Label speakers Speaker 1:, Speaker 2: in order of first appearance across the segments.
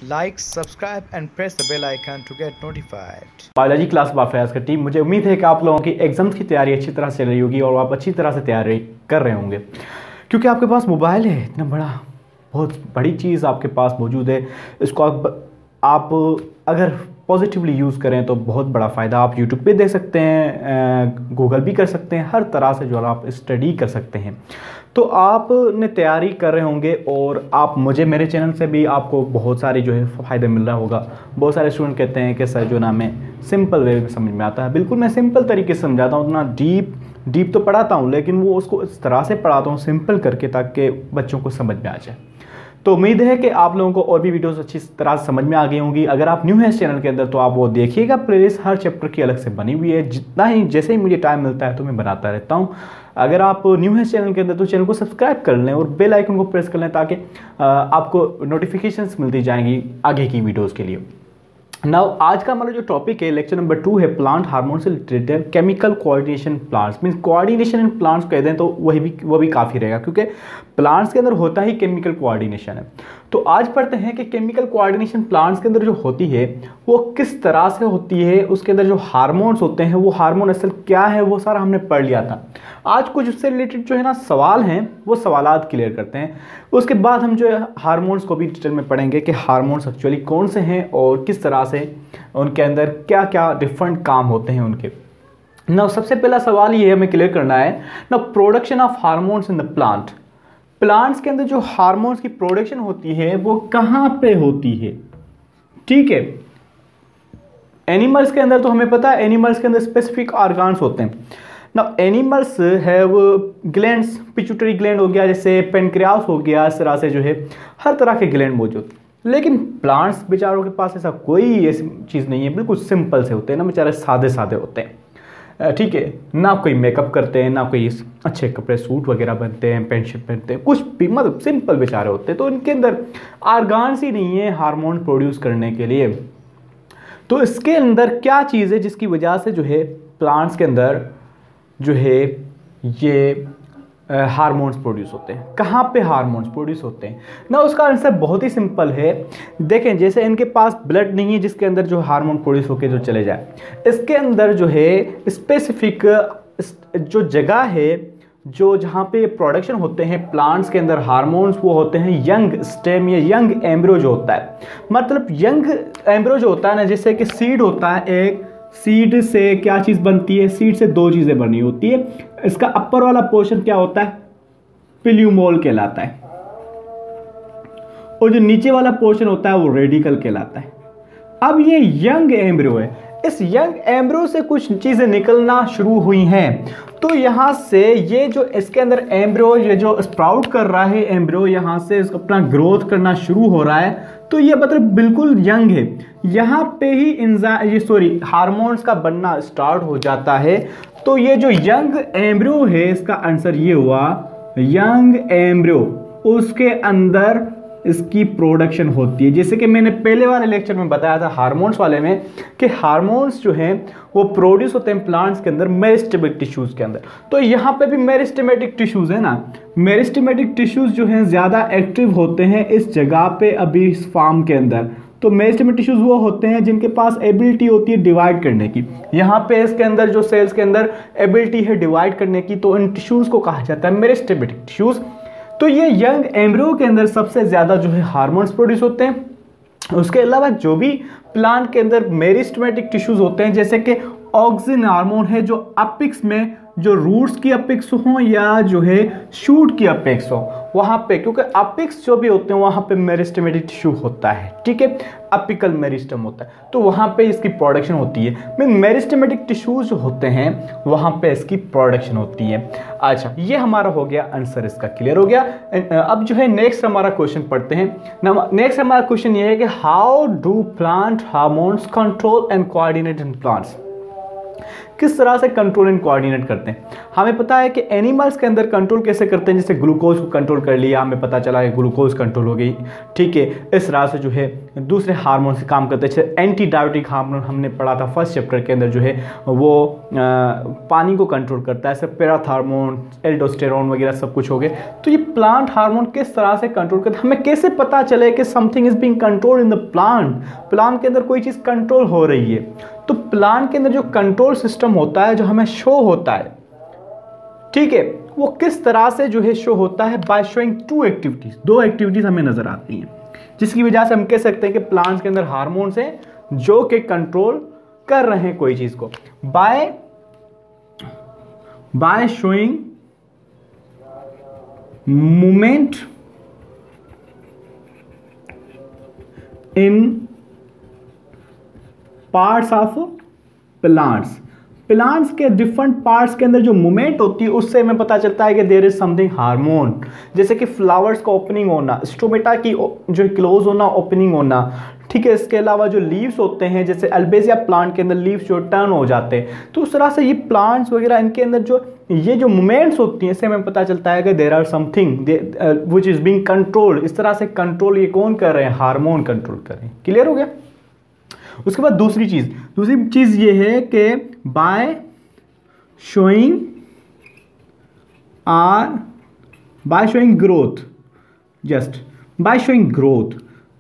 Speaker 1: Like, subscribe and press the bell icon to get notified.
Speaker 2: Biology class बाफयाज का team, मुझे उम्मीद है कि आप लोगों की एग्जाम्स की तैयारी अच्छी तरह से चल रही होगी और आप अच्छी तरह से तैयारी कर रहे होंगे, क्योंकि आपके पास मोबाइल है। इतना बड़ा, बहुत बड़ी चीज़ आपके पास मौजूद है। इसको आप अगर पॉजिटिवली यूज़ करें तो बहुत बड़ा फ़ायदा। आप यूट्यूब पे देख सकते हैं, गूगल भी कर सकते हैं, हर तरह से जो है आप स्टडी कर सकते हैं। तो आपने तैयारी कर रहे होंगे और आप मेरे चैनल से भी आपको बहुत सारे जो है फ़ायदे मिल रहा होगा। बहुत सारे स्टूडेंट कहते हैं कि सर जो ना मैं सिंपल वे में समझ में आता है। बिल्कुल, मैं सिंपल तरीके से समझाता हूँ, उतना डीप तो पढ़ाता हूँ, लेकिन वो उसको इस तरह से पढ़ाता हूँ सिंपल करके, ताकि बच्चों को समझ में आ जाए। तो उम्मीद है कि आप लोगों को और भी वीडियोस अच्छी तरह से समझ में आ गई होंगी। अगर आप न्यू हैं इस चैनल के अंदर तो आप वो देखिएगा, प्लेलिस्ट हर चैप्टर की अलग से बनी हुई है। जैसे ही मुझे टाइम मिलता है तो मैं बनाता रहता हूँ। अगर आप न्यू हैं इस चैनल के अंदर तो चैनल को सब्सक्राइब कर लें और बेल आइकन को प्रेस कर लें, ताकि आपको नोटिफिकेशंस मिलती जाएंगी आगे की वीडियोज़ के लिए। नाउ आज का हमारा जो टॉपिक है, लेक्चर नंबर 2 है प्लांट हार्मोन से related chemical coordination plants. Means coordination in plants कह दें तो वो भी काफ़ी रहेगा, क्योंकि प्लांट्स के अंदर होता ही केमिकल कोऑर्डिनेशन है। तो आज पढ़ते हैं कि केमिकल कोऑर्डिनेशन प्लांट्स के अंदर जो होती है वो किस तरह से होती है, उसके अंदर जो हार्मोन्स होते हैं वो हार्मोन असल क्या है, वो सारा हमने पढ़ लिया था। आज कुछ उससे रिलेटेड जो है ना सवाल हैं, वो सवालात क्लियर करते हैं। उसके बाद हम जो है हार्मोन्स को भी डिटेल में पढ़ेंगे कि हार्मोन्स एक्चुअली कौन से हैं और किस तरह से उनके अंदर क्या क्या डिफरेंट काम होते हैं उनके। ना सबसे पहला सवाल ये हमें क्लियर करना है ना, production of hormones in the plant. Plants के अंदर जो हार्मोन्स की प्रोडक्शन होती है वो कहाँ पे होती है, ठीक है। एनिमल्स के अंदर तो हमें पता है, एनिमल्स के अंदर स्पेसिफिक ऑर्गन्स होते हैं ना। एनिमल्स है वो ग्लैंड्स, पिट्यूटरी ग्लैंड हो गया, जैसे पेनक्रियास हो गया, इस तरह से जो है हर तरह के ग्लैंड मौजूद। लेकिन प्लांट्स बेचारों के पास ऐसा कोई ऐसी चीज़ नहीं है, बिल्कुल सिंपल से होते हैं ना, बेचारे सादे सादे होते हैं, ठीक है। ना कोई मेकअप करते हैं, ना कोई अच्छे कपड़े सूट वगैरह पहनते हैं, पैंट शर्ट पहनते हैं, कुछ भी, मतलब सिंपल बेचारे होते हैं। तो इनके अंदर ऑर्गन्स ही नहीं है हार्मोन प्रोड्यूस करने के लिए। तो इसके अंदर क्या चीज़ है जिसकी वजह से जो है प्लांट्स के अंदर जो है ये हार्मोन्स प्रोड्यूस होते हैं। कहाँ पे हार्मोन्स प्रोड्यूस होते हैं ना, उसका आंसर बहुत ही सिंपल है। देखें, जैसे इनके पास ब्लड नहीं है जिसके अंदर जो हार्मोन प्रोड्यूस होकर जो चले जाए, इसके अंदर जो है स्पेसिफिक जो जगह है जो जहाँ पे प्रोडक्शन होते हैं प्लांट्स के अंदर हार्मोन्स, वो होते हैं यंग स्टेम या यंग एम्ब्रियो जो होता है। मतलब यंग एम्ब्रियो जो होता है ना, जैसे कि सीड होता है, एक सीड से क्या चीज़ बनती है, सीड से दो चीज़ें बनी होती है। इसका अपर वाला पोर्शन क्या होता है, पिल्यूमोल कहलाता है, और जो नीचे वाला पोर्शन होता है वो रेडिकल कहलाता है। अब ये यंग एम्ब्रियो है, इस यंग एम्ब्रियो से कुछ चीज़ें निकलना शुरू हुई हैं। तो यहाँ से ये जो इसके अंदर एम्ब्रियो, ये जो स्प्राउट कर रहा है एम्ब्रियो, यहाँ से इसको अपना ग्रोथ करना शुरू हो रहा है। तो ये मतलब बिल्कुल यंग है, यहाँ पे ही हार्मोन्स का बनना स्टार्ट हो जाता है। तो ये जो यंग एम्ब्रियो है, इसका आंसर ये हुआ यंग एम्ब्रियो, उसके अंदर इसकी प्रोडक्शन होती है। जैसे कि मैंने पहले वाले लेक्चर में बताया था हार्मोन्स वाले में, कि हार्मोन्स जो हैं वो प्रोड्यूस होते हैं प्लांट्स के अंदर मेरिस्टेमेटिक टिश्यूज़ के अंदर। तो यहाँ पे भी मेरिस्टेमेटिक टिश्यूज़ है ना, मेरिस्टेमेटिक टिश्यूज़ जो हैं ज़्यादा एक्टिव होते हैं इस जगह पे अभी इस फार्म के अंदर। तो मेरिस्टेमेटिक टिश्यूज़ वो होते हैं जिनके पास एबिलिटी होती है डिवाइड करने की। यहाँ पे इसके अंदर जो सेल्स के अंदर एबिलिटी है डिवाइड करने की, तो इन टिश्यूज़ को कहा जाता है मेरिस्टेमेटिक टिश्यूज़। तो ये यंग एम्ब्रियो के अंदर सबसे ज़्यादा जो है हार्मोन्स प्रोड्यूस होते हैं। उसके अलावा जो भी प्लांट के अंदर मेरिस्टेमेटिक टिश्यूज़ होते हैं, जैसे कि ऑक्सिन हार्मोन है जो अपिक्स में, जो रूट्स की अपिक्स हो या जो है शूट की अपिक्स हो, वहाँ पे, क्योंकि अपिक्स जो भी होते हैं वहाँ पे मेरिस्टेमेटिक टिश्यू होता है, ठीक है, अपिकल मेरिस्टम होता है, तो वहाँ पे इसकी प्रोडक्शन होती है। मीन मेरिस्टेमेटिक टिश्यूज जो होते हैं वहाँ पे इसकी प्रोडक्शन होती है। अच्छा, ये हमारा हो गया आंसर, इसका क्लियर हो गया। अब जो है नेक्स्ट हमारा क्वेश्चन पढ़ते हैं। नेक्स्ट हमारा क्वेश्चन ये है कि how do plant hormones control and coordinate in plants. किस तरह से कंट्रोल एंड कोऑर्डिनेट करते हैं। हमें पता है कि एनिमल्स के अंदर कंट्रोल कैसे करते हैं, जैसे ग्लूकोज को कंट्रोल कर लिया, हमें पता चला कि ग्लूकोज कंट्रोल हो गई, ठीक है। इस तरह से जो है दूसरे हार्मोन से काम करते हैं, जैसे एंटी डायबिटिक हार्मोन हमने पढ़ा था फर्स्ट चैप्टर के अंदर, जो है वो पानी को कंट्रोल करता है, जैसे पैराथार्मोन, एल्डोस्टेरोन वगैरह सब कुछ हो गए। तो ये प्लांट हार्मोन किस तरह से कंट्रोल करते हैं, हमें कैसे पता चले कि something is being control in the plant के अंदर कोई चीज़ कंट्रोल हो रही है। तो प्लांट के अंदर जो कंट्रोल सिस्टम होता है, जो हमें शो होता है, ठीक है, वो किस तरह से जो है शो होता है, बाय शोइंग टू एक्टिविटीज, दो एक्टिविटीज हमें नजर आती हैं, जिसकी वजह से हम कह सकते हैं कि प्लांट्स के अंदर हार्मोन्स हैं जो कि कंट्रोल कर रहे हैं कोई चीज को, by showing movement in parts of plants के डिफरेंट पार्ट्स के अंदर जो मूवमेंट होती है, उससे हमें पता चलता है कि देयर इज समथिंग हार्मोन। जैसे कि फ्लावर्स का ओपनिंग होना, स्टोमेटा की जो क्लोज होना, ओपनिंग होना, ठीक है। इसके अलावा जो लीव्स होते हैं, जैसे अल्बेजिया प्लांट के अंदर लीव्स जो टर्न हो जाते हैं, तो उस तरह से ये प्लांट्स वगैरह इनके अंदर जो ये जो मूवमेंट्स होती हैं, इससे हमें पता चलता है कि there are something which is being controlled. इस तरह से कंट्रोल ये कौन कर रहे हैं, हार्मोन कंट्रोल कर रहे हैं। क्लियर हो गया। उसके बाद दूसरी चीज ये है कि बाय शोइंग ग्रोथ,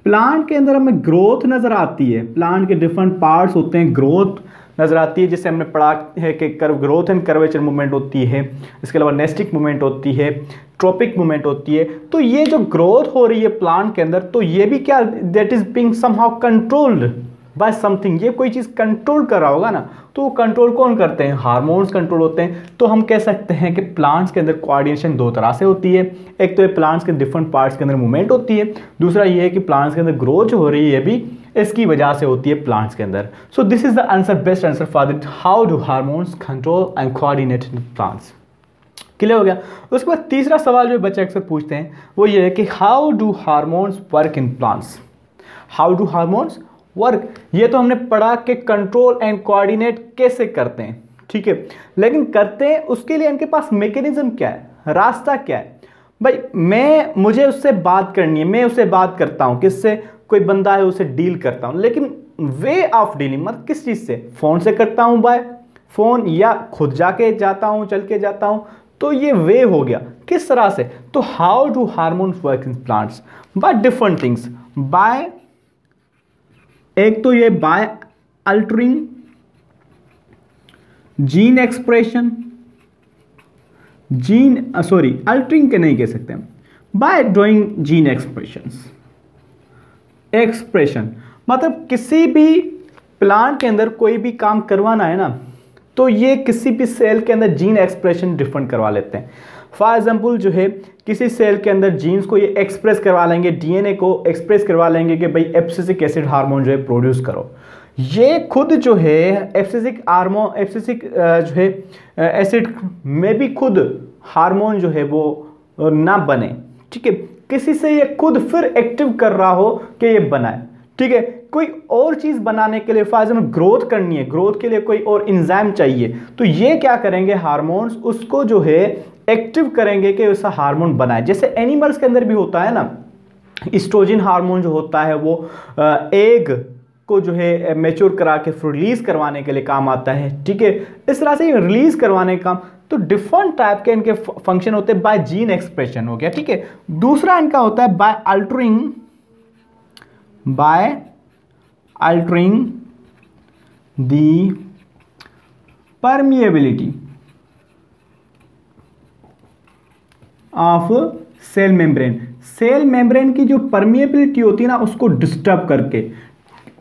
Speaker 2: प्लांट के अंदर हमें ग्रोथ नजर आती है, प्लांट के डिफरेंट पार्ट्स होते हैं, ग्रोथ नजर आती है। जैसे हमने पढ़ा है कि ग्रोथ एंड कर्वेचर मूवमेंट होती है, इसके अलावा नेस्टिक मूवमेंट होती है, ट्रोपिक मूवमेंट होती है। तो ये जो ग्रोथ हो रही है प्लांट के अंदर, तो ये भी क्या, that is being somehow controlled by something. ये कोई चीज कंट्रोल कर रहा होगा ना, तो वो कंट्रोल कौन करते हैं, हार्मोन्स कंट्रोल होते हैं। तो हम कह सकते हैं कि प्लांट्स के अंदर कोऑर्डिनेशन दो तरह से होती है। एक तो ये प्लांट्स के डिफरेंट पार्ट्स के अंदर मूवमेंट होती है, दूसरा ये है कि प्लांट्स के अंदर ग्रोथ जो हो रही है भी इसकी वजह से होती है प्लांट्स के अंदर। So this is the answer, best answer for that, how do hormones control and coordinate in plants. Clear हो गया। उसके बाद तीसरा सवाल जो बच्चे अक्सर पूछते हैं वो ये है कि how do hormones work in plants, how do hormones work. ये तो हमने पढ़ा कि कंट्रोल एंड कोऑर्डिनेट कैसे करते हैं, ठीक है, लेकिन करते हैं उसके लिए इनके पास मैकेनिज्म क्या है, रास्ता क्या है। भाई मुझे उससे बात करनी है, मैं उससे बात करता हूं, किससे, कोई बंदा है उससे डील करता हूं, लेकिन वे ऑफ डीलिंग मतलब किस चीज से, फोन से करता हूं, बाय फोन, या खुद जाके जाता हूं, चल के जाता हूं, तो ये वे हो गया। किस तरह से, तो how do hormones work in plants, by different things, by, एक तो ये by altering gene expression, altering के नहीं कह सकते हम, बाय डूइंग जीन एक्सप्रेशन मतलब किसी भी प्लांट के अंदर कोई भी काम करवाना है ना, तो ये किसी भी सेल के अंदर जीन एक्सप्रेशन डिफरेंट करवा लेते हैं। फॉर एग्जाम्पल जो है किसी सेल के अंदर जीन्स को ये एक्सप्रेस करवा लेंगे, डीएनए को एक्सप्रेस करवा लेंगे कि भाई एब्सिसिक एसिड हार्मोन जो है प्रोड्यूस करो। ये खुद जो है एब्सिसिक जो है एसिड में भी खुद हार्मोन जो है वो ना बने, ठीक है, किसी से ये खुद फिर एक्टिव कर रहा हो कि ये बनाए, ठीक है। कोई और चीज बनाने के लिए, फॉर एग्जाम्पल ग्रोथ करनी है, ग्रोथ के लिए कोई और इंजाइम चाहिए, तो ये क्या करेंगे, हार्मोन्स उसको जो है एक्टिव करेंगे कि उसका हार्मोन बनाए। जैसे एनिमल्स के अंदर भी होता है ना, एस्ट्रोजन हार्मोन जो होता है वो एग को जो है मैच्योर करा के रिलीज करवाने के लिए काम आता है, ठीक है। इस तरह से रिलीज करवाने का काम, तो डिफरेंट टाइप के इनके फंक्शन होते हैं। बाय जीन एक्सप्रेशन हो गया, ठीक है। दूसरा इनका होता है by altering the permeability of cell membrane की जो परमिएबिलिटी होती है ना, उसको डिस्टर्ब करके।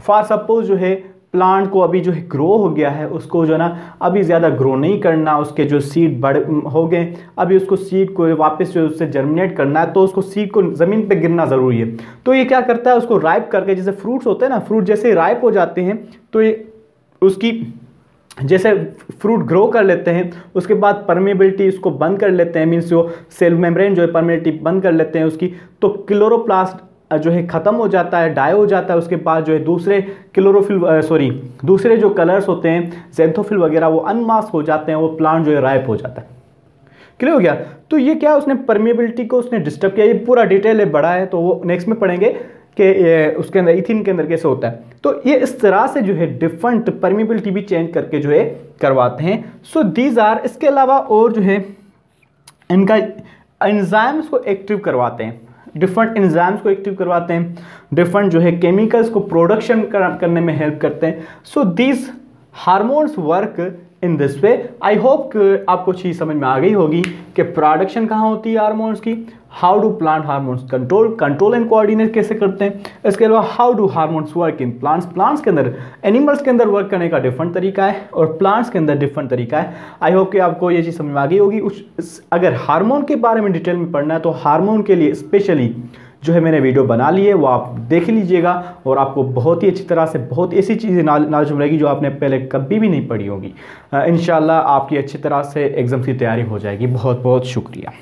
Speaker 2: फॉर सपोज जो है प्लांट को अभी जो है ग्रो हो गया है, उसको जो है ना अभी ज़्यादा ग्रो नहीं करना, उसके जो सीड बड़े हो गए, अभी उसको सीड को वापस जो उससे जर्मिनेट करना है, तो उसको सीड को ज़मीन पे गिरना ज़रूरी है। तो ये क्या करता है, उसको राइप करके, जैसे फ्रूट्स होते हैं ना, फ्रूट जैसे राइप हो जाते हैं तो ये उसकी जैसे फ्रूट ग्रो कर लेते हैं, उसके बाद परमेबिलिटी उसको बंद कर लेते हैं, मीन्स जो सेल मेम्ब्रेन जो है परमेबिलिटी बंद कर लेते हैं उसकी, तो क्लोरोप्लास्ट जो है ख़त्म हो जाता है, डाई हो जाता है, उसके बाद जो है दूसरे दूसरे जो कलर्स होते हैं ज़ैंथोफिल वगैरह वो अनमास्क हो जाते हैं, वो प्लांट जो है राइप हो जाता है। क्लियर हो गया। तो ये क्या उसने परमिएबिलिटी को उसने डिस्टर्ब किया, ये पूरा डिटेल है बड़ा है, तो वो नेक्स्ट में पढ़ेंगे कि उसके अंदर इथिन के अंदर कैसे होता है। तो ये इस तरह से जो है डिफरेंट परमिएबिलिटी भी चेंज करके जो है करवाते हैं। सो दीज आर, इसके अलावा और जो है इनका एंजाइम्स को एक्टिव करवाते हैं, डिफरेंट एंजाइम्स को एक्टिव करवाते हैं, डिफरेंट जो है केमिकल्स को प्रोडक्शन करने में हेल्प करते हैं। So these hormones work in this way. I hope आपको चीज़ समझ में आ गई होगी कि प्रोडक्शन कहाँ होती है हार्मोन्स की, how do plant hormones control and coordinate कैसे करते हैं, इसके अलावा how do hormones work in plants के अंदर, एनिमल्स के अंदर वर्क करने का डिफरेंट तरीका है और प्लांट्स के अंदर डिफरेंट तरीका है। आई होप कि आपको ये चीज़ समझ में आ गई होगी। अगर हार्मोन के बारे में डिटेल में पढ़ना है तो हार्मोन के लिए स्पेशली जो है मैंने वीडियो बना ली है, वो आप देख लीजिएगा और आपको बहुत ही अच्छी तरह से बहुत ऐसी चीज़ें नॉलेज मिलेगी जो आपने पहले कभी भी नहीं पढ़ी होगी। इंशाल्लाह आपकी अच्छी तरह से एग्ज़ाम की तैयारी हो जाएगी। बहुत बहुत शुक्रिया।